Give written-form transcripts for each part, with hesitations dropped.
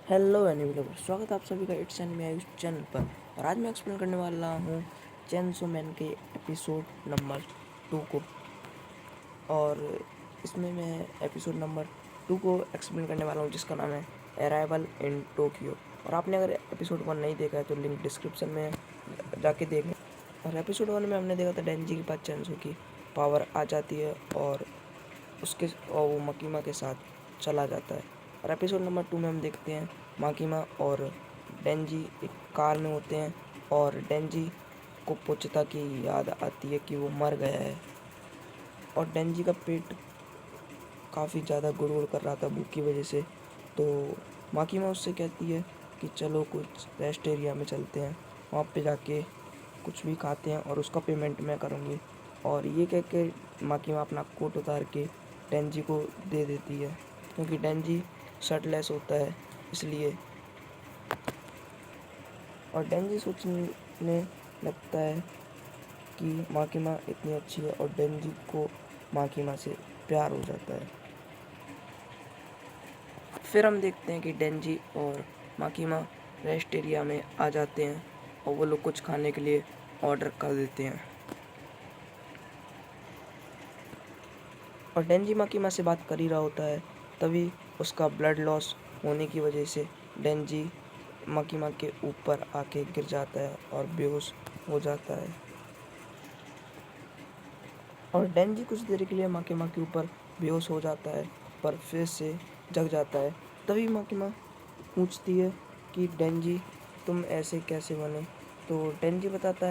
Hello anyway, स्वागत है आप सभी का it's and me Ayush channel पर। और आज मैं एक्सप्लेन करने वाला हूँ चेनसो मैन के एपिसोड नंबर 2 को। और इसमें मैं एपिसोड नंबर 2 को एक्सप्लेन करने वाला हूँ जिसका नाम है अराइवल इन टोक्यो। और आपने अगर एपिसोड 1 नहीं देखा है तो लिंक डिस्क्रिप्शन में जाके देखें। और एपिसोड 1 में हमने देखा था डेंजी के पास चेनसो की पावर आ जाती है और वो मकीमा के साथ चला जाता है। और एपिसोड नंबर 2 में हम देखते हैं माकीमा और डेंजी एक कार में होते हैं और डेंजी को पोचिता की याद आती है कि वो मर गया है। और डेंजी का पेट काफ़ी ज़्यादा गुड़गुड़ कर रहा था भूख की वजह से। तो माकीमा उससे कहती है कि चलो कुछ रेस्ट एरिया में चलते हैं, वहाँ पे जाके कुछ भी खाते हैं और उसका पेमेंट मैं करूँगी। और ये कह के माकीमा अपना कोट उतार के डेंजी को दे देती है क्योंकि डेंजी शर्टलेस होता है इसलिए। और डेंजी सोचने लगता है कि माकीमा इतनी अच्छी है और डेंजी को माकीमा से प्यार हो जाता है। फिर हम देखते हैं कि डेंजी और माकीमा रेस्ट एरिया में आ जाते हैं और वो लोग कुछ खाने के लिए ऑर्डर कर देते हैं। और डेंजी माकीमा से बात कर ही रहा होता है, तभी उसका ब्लड लॉस होने की वजह से डेंजी माकीमा के ऊपर आके गिर जाता है और बेहोश हो जाता है। और डेंजी कुछ देर के लिए माकीमा के ऊपर बेहोश हो जाता है पर फिर से जग जाता है। तभी माकीमा पूछती है कि डेंजी तुम ऐसे कैसे बने। तो डेंजी बताता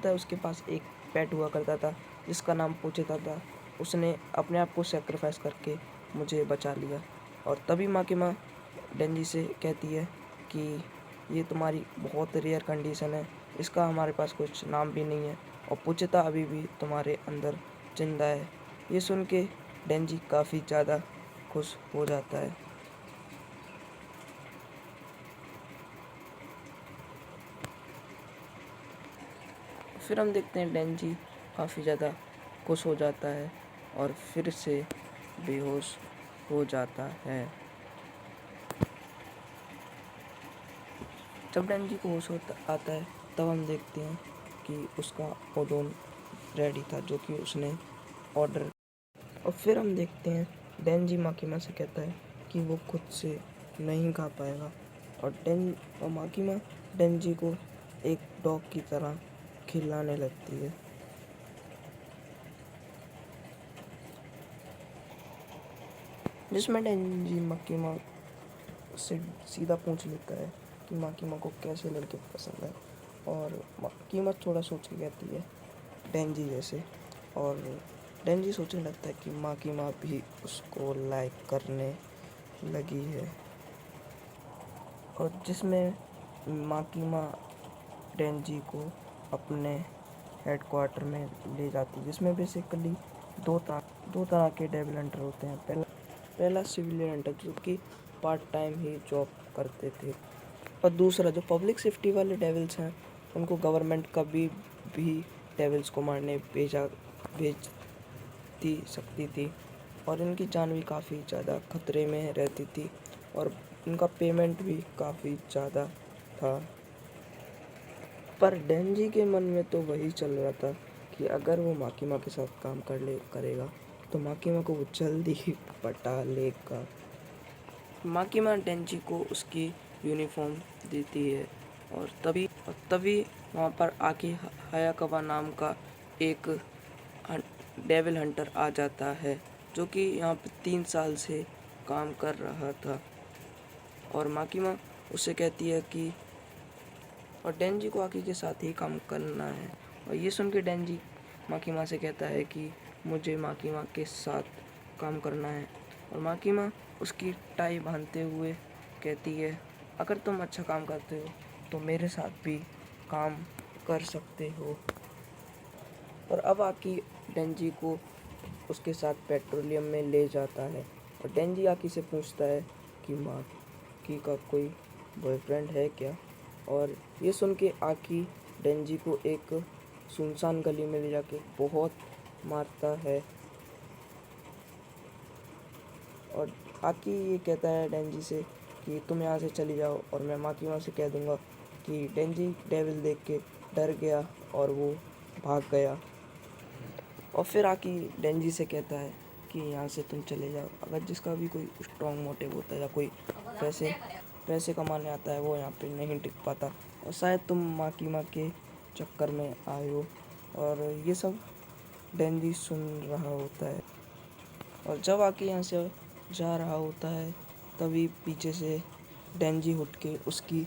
है उसके पास एक पेट हुआ करता था जिसका नाम पोचिता था। उसने अपने आप को सेक्रीफाइस करके मुझे बचा लिया। और तभी माकीमा डेंजी से कहती है कि ये तुम्हारी बहुत रेयर कंडीशन है, इसका हमारे पास कुछ नाम भी नहीं है और पोचिता अभी भी तुम्हारे अंदर जिंदा है। ये सुन के डेंजी काफ़ी ज़्यादा खुश हो जाता है। फिर हम देखते हैं डेंजी काफ़ी ज़्यादा खुश हो जाता है और फिर से बेहोश हो जाता है। जब डेंजी को होश आता है तब हम देखते हैं कि उसका ओडोन रेडी था जो कि उसने ऑर्डर। और फिर हम देखते हैं डेंजी माकीमा से कहता है कि वो खुद से नहीं खा पाएगा। और माकीमा डेंजी को एक डॉग की तरह खिलाने लगती है। जिसमें डेंजी माकीमा से सीधा पूछ लेता है कि माकीमा को कैसे लड़के पसंद है। और माकीमा थोड़ा सोच के कहती है डेंजी जैसे। और डेंजी सोचने लगता है कि माकीमा भी उसको लाइक करने लगी है। और जिसमें माकीमा डेंजी को अपने हेडक्वार्टर में ले जाती है जिसमें बेसिकली दो तरह के डेविल हंटर होते हैं। पहला सिविलियन हंटर जो कि पार्ट टाइम ही जॉब करते थे और दूसरा जो पब्लिक सेफ्टी वाले डेविल्स हैं उनको गवर्नमेंट कभी भी डेविल्स को मारने भेजती सकती थी और इनकी जान भी काफ़ी ज़्यादा खतरे में रहती थी और इनका पेमेंट भी काफ़ी ज़्यादा था। पर डेंजी के मन में तो वही चल रहा था कि अगर वो माकीमा के साथ काम करेगा तो माकीमा को वो जल्दी ही पटा लेगा। माकीमा डेंजी को उसकी यूनिफॉर्म देती है और तभी वहाँ पर आके हायाकावा नाम का एक डेविल हंटर आ जाता है जो कि यहाँ पे 3 साल से काम कर रहा था। और माकीमा उससे कहती है कि और डेंजी को आकी के साथ ही काम करना है। और ये सुन के डेंजी माकीमा से कहता है कि मुझे माकीमा के साथ काम करना है। और माकीमा उसकी टाई बांधते हुए कहती है अगर तुम अच्छा काम करते हो तो मेरे साथ भी काम कर सकते हो। और अब आकी डेंजी को उसके साथ पेट्रोलियम में ले जाता है और डेंजी आकी से पूछता है कि माकी का कोई बॉयफ्रेंड है क्या। और ये सुन के आकी डेंजी को एक सुनसान गली में ले जाके बहुत मारता है। और आकी ये कहता है डेंजी से कि तुम यहाँ से चली जाओ और मैं माकीमा से कह दूँगा कि डेंजी डेविल देख के डर गया और वो भाग गया। और फिर आकी डेंजी से कहता है कि यहाँ से तुम चले जाओ। अगर जिसका भी कोई स्ट्रॉन्ग मोटिव होता है या कोई पैसे पैसे कमाने आता है वो यहाँ पे नहीं टिक पाता, और शायद तुम माकीमा के चक्कर में आए हो। और ये सब डेंजी सुन रहा होता है, और जब आके यहाँ से जा रहा होता है तभी पीछे से डेंजी उठ के उसकी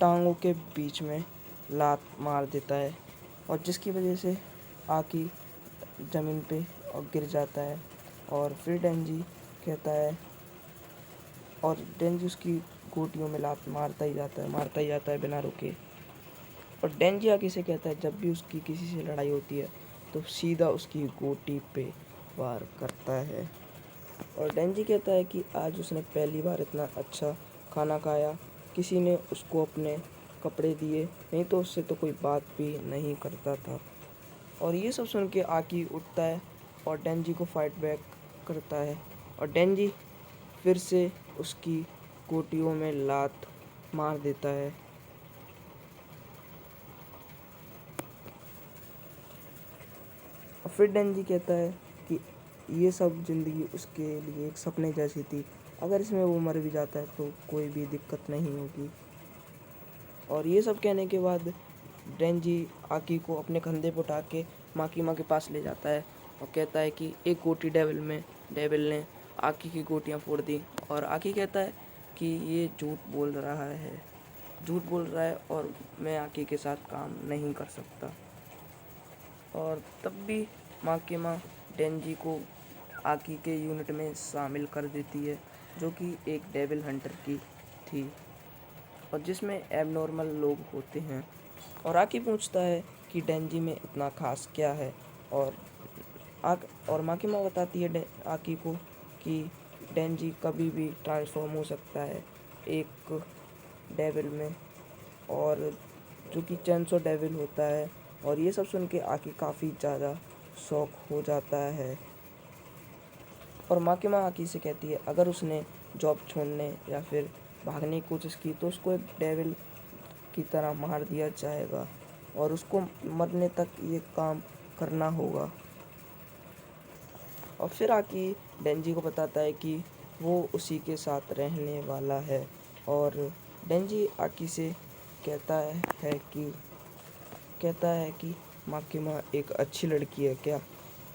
टांगों के बीच में लात मार देता है, और जिसकी वजह से आकी ज़मीन पे और गिर जाता है। और फिर डेंजी कहता है, और डेंजी उसकी गोटियों में लात मारता ही जाता है बिना रुके। और डेंजी आगे से कहता है जब भी उसकी किसी से लड़ाई होती है तो सीधा उसकी गोटी पे वार करता है। और डेंजी कहता है कि आज उसने पहली बार इतना अच्छा खाना खाया, किसी ने उसको अपने कपड़े दिए, नहीं तो उससे तो कोई बात भी नहीं करता था। और ये सब सुन के आकी उठता है और डेंजी को फाइट बैक करता है, और डेंजी फिर से उसकी गोटियों में लात मार देता है। और फिर डेंजी कहता है कि ये सब ज़िंदगी उसके लिए एक सपने जैसी थी, अगर इसमें वो मर भी जाता है तो कोई भी दिक्कत नहीं होगी। और ये सब कहने के बाद डेंजी आकी को अपने कंधे पर उठा के माकीमा के पास ले जाता है और कहता है कि एक गोटी डेविल ने आकी की गोटियां फोड़ दी। और आकी कहता है कि ये झूठ बोल रहा है और मैं आकी के साथ काम नहीं कर सकता। और तब भी माकीमा डेंजी को आकी के यूनिट में शामिल कर देती है, जो कि एक डेविल हंटर की थी और जिसमें एबनॉर्मल लोग होते हैं। और आकी पूछता है कि डेंजी में इतना खास क्या है, और माकीमा बताती है आकी को कि डेंजी कभी भी ट्रांसफॉर्म हो सकता है एक डेविल में, और जो कि चैंसो डेविल होता है। और ये सब सुन के आकी काफ़ी ज़्यादा शॉक हो जाता है, और माकीमा आकी से कहती है अगर उसने जॉब छोड़ने या फिर भागने की कोशिश की तो उसको एक डेविल की तरह मार दिया जाएगा और उसको मरने तक ये काम करना होगा। और फिर आकी डेंजी को बताता है कि वो उसी के साथ रहने वाला है, और डेंजी आकी से कहता है कि माकीमा एक अच्छी लड़की है क्या।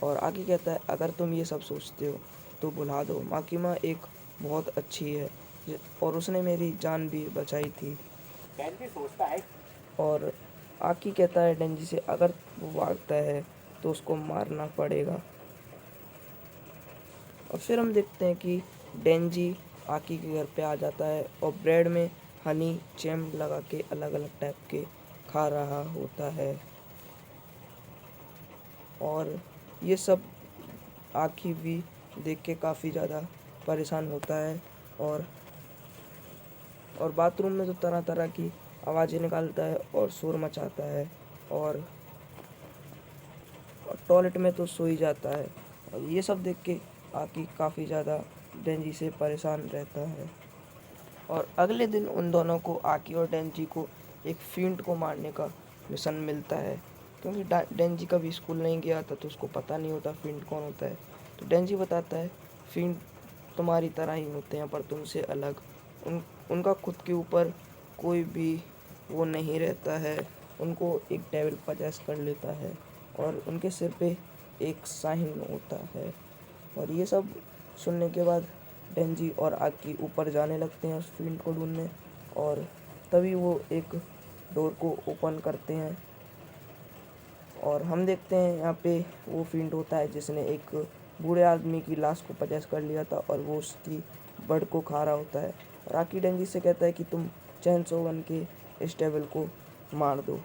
और आकी कहता है अगर तुम ये सब सोचते हो तो भुला दो, माकीमा एक बहुत अच्छी है और उसने मेरी जान भी बचाई थी। डेंजी सोचता है। और आकी कहता है डेंजी से अगर वो भागता है तो उसको मारना पड़ेगा। और फिर हम देखते हैं कि डेंजी आकी के घर पे आ जाता है और ब्रेड में हनी जैम लगा के अलग अलग टाइप के खा रहा होता है, और ये सब आकी भी देख के काफ़ी ज़्यादा परेशान होता है, और बाथरूम में तो तरह तरह की आवाज़ें निकालता है और शोर मचाता है, और टॉयलेट में तो सो ही जाता है। और ये सब देख के आकी काफ़ी ज़्यादा डेंजी से परेशान रहता है। और अगले दिन उन दोनों को, आकी और डेंजी को, एक फिएंट को मारने का मिशन मिलता है, क्योंकि डेंजी कभी स्कूल नहीं गया था तो उसको पता नहीं होता फिएंट कौन होता है। तो डेंजी बताता है फिएंट तुम्हारी तरह ही होते हैं पर तुमसे अलग, उनका खुद के ऊपर कोई भी वो नहीं रहता है, उनको एक डेविल पजेस कर लेता है और उनके सिर पे एक साइन होता है। और ये सब सुनने के बाद डेंजी और आकी ऊपर जाने लगते हैं उस फिएंट को ढूंढने, और तभी वो एक डोर को ओपन करते हैं और हम देखते हैं यहाँ पे वो फिएंट होता है जिसने एक बूढ़े आदमी की लाश को पजेस कर लिया था और वो उसकी बर्ड को खा रहा होता है। और आकी डेंजी से कहता है कि तुम चैनसो बन के इस डेविल को मार दो।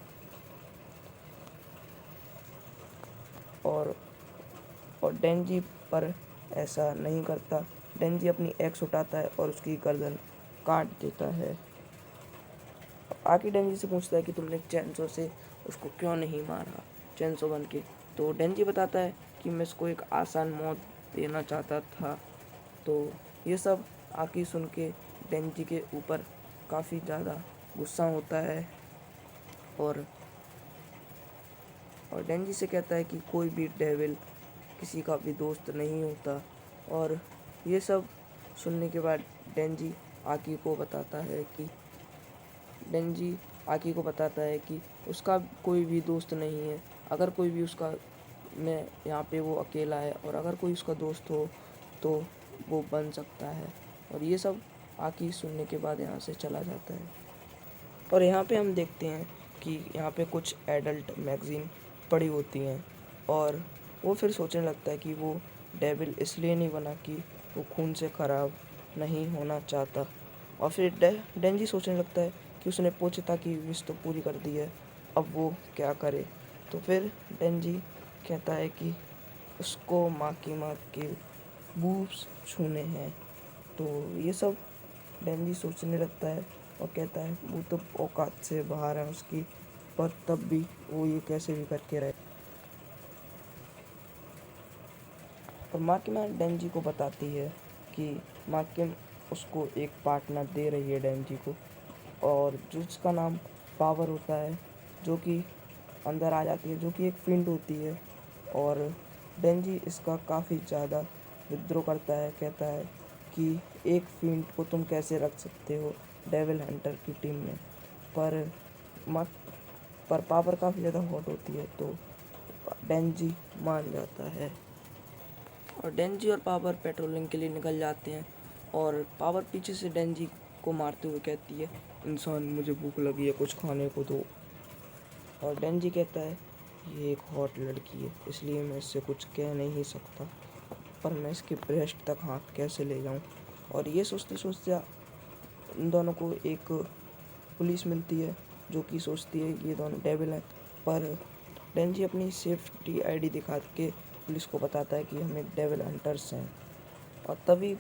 और डेंजी पर ऐसा नहीं करता। डेंजी अपनी एक्स उठाता है और उसकी गर्दन काट देता है। आकी डेंजी से पूछता है कि तुमने चैनसो से उसको क्यों नहीं मारा चैनसो बन के। तो डेंजी बताता है कि मैं इसको एक आसान मौत देना चाहता था। तो ये सब आकी सुन के डेंजी के ऊपर काफ़ी ज़्यादा गुस्सा होता है और डेंजी से कहता है कि कोई भी डेविल किसी का भी दोस्त नहीं होता। और ये सब सुनने के बाद डेंजी आकी को बताता है कि उसका कोई भी दोस्त नहीं है। अगर कोई भी उसका में यहाँ पे वो अकेला है और अगर कोई उसका दोस्त हो तो वो बन सकता है। और ये सब आकी सुनने के बाद यहाँ से चला जाता है। और यहाँ पे हम देखते हैं कि यहाँ पे कुछ एडल्ट मैगज़ीन पड़ी होती हैं और वो फिर सोचने लगता है कि वो डेविल इसलिए नहीं बना कि वो खून से ख़राब नहीं होना चाहता। और फिर डेंजी सोचने लगता है कि उसने पोचिता की विश तो पूरी कर दी है, अब वो क्या करे। तो फिर डेंजी कहता है कि उसको माँ के बूब्स छूने हैं। तो ये सब डेंजी सोचने लगता है और कहता है वो तो औकात से बाहर है उसकी, पर तब भी वो ये कैसे भी करके रहे। और माँ डेंजी को बताती है कि माँ उसको एक पार्टनर दे रही है डेंजी को, और जिसका नाम पावर होता है, जो कि अंदर आ जाती है, जो कि एक फिंड होती है। और डेंजी इसका काफ़ी ज़्यादा विद्रोह करता है, कहता है कि एक फिंड को तुम कैसे रख सकते हो डेविल हंटर की टीम में। पर पावर काफ़ी ज़्यादा हॉट होती है तो डेंजी मान जाता है। और डेंजी और पावर पेट्रोलिंग के लिए निकल जाते हैं और पावर पीछे से डेंजी को मारते हुए कहती है, इंसान मुझे भूख लगी है, कुछ खाने को दो। और डेंजी कहता है ये एक हॉट लड़की है इसलिए मैं इससे कुछ कह नहीं सकता, पर मैं इसके ब्रेस्ट तक हाथ कैसे ले जाऊं। और ये सोचते सोचते इन दोनों को एक पुलिस मिलती है जो कि सोचती है कि ये दोनों डेविल हैं। पर डेंजी अपनी सेफ्टी आईडी दिखा के पुलिस को बताता है कि हमें डेविल हंटर्स हैं। और तभी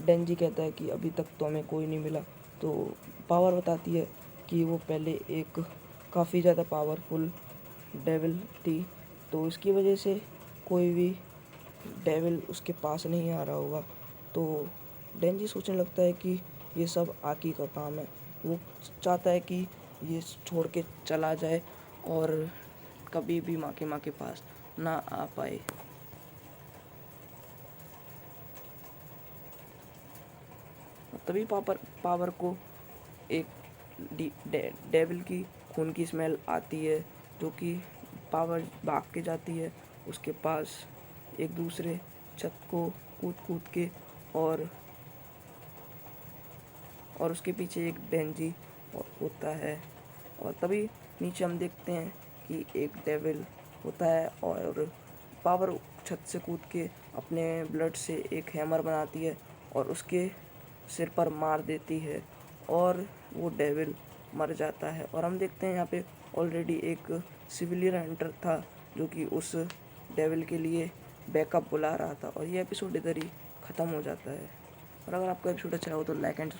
डेंजी कहता है कि अभी तक तो हमें कोई नहीं मिला। तो पावर बताती है कि वो पहले एक काफ़ी ज़्यादा पावरफुल डेविल थी, तो इसकी वजह से कोई भी डेविल उसके पास नहीं आ रहा होगा। तो डेंजी सोचने लगता है कि ये सब आकी का काम है। वो चाहता है कि ये छोड़ के चला जाए और कभी भी माँ के पास ना आ पाए। तभी पावर को एक डेविल की खून की स्मेल आती है, जो कि पावर भाग के जाती है उसके पास एक दूसरे छत को कूद के। और उसके पीछे एक डेंजी होता है। और तभी नीचे हम देखते हैं कि एक डेविल होता है और पावर छत से कूद के अपने ब्लड से एक हैमर बनाती है और उसके सिर पर मार देती है और वो डेविल मर जाता है। और हम देखते हैं यहाँ पे ऑलरेडी एक सिविलियन हंटर था जो कि उस डेविल के लिए बैकअप बुला रहा था। और ये एपिसोड इधर ही ख़त्म हो जाता है। और अगर आपका एपिसोड अच्छा हो तो लाइक एंड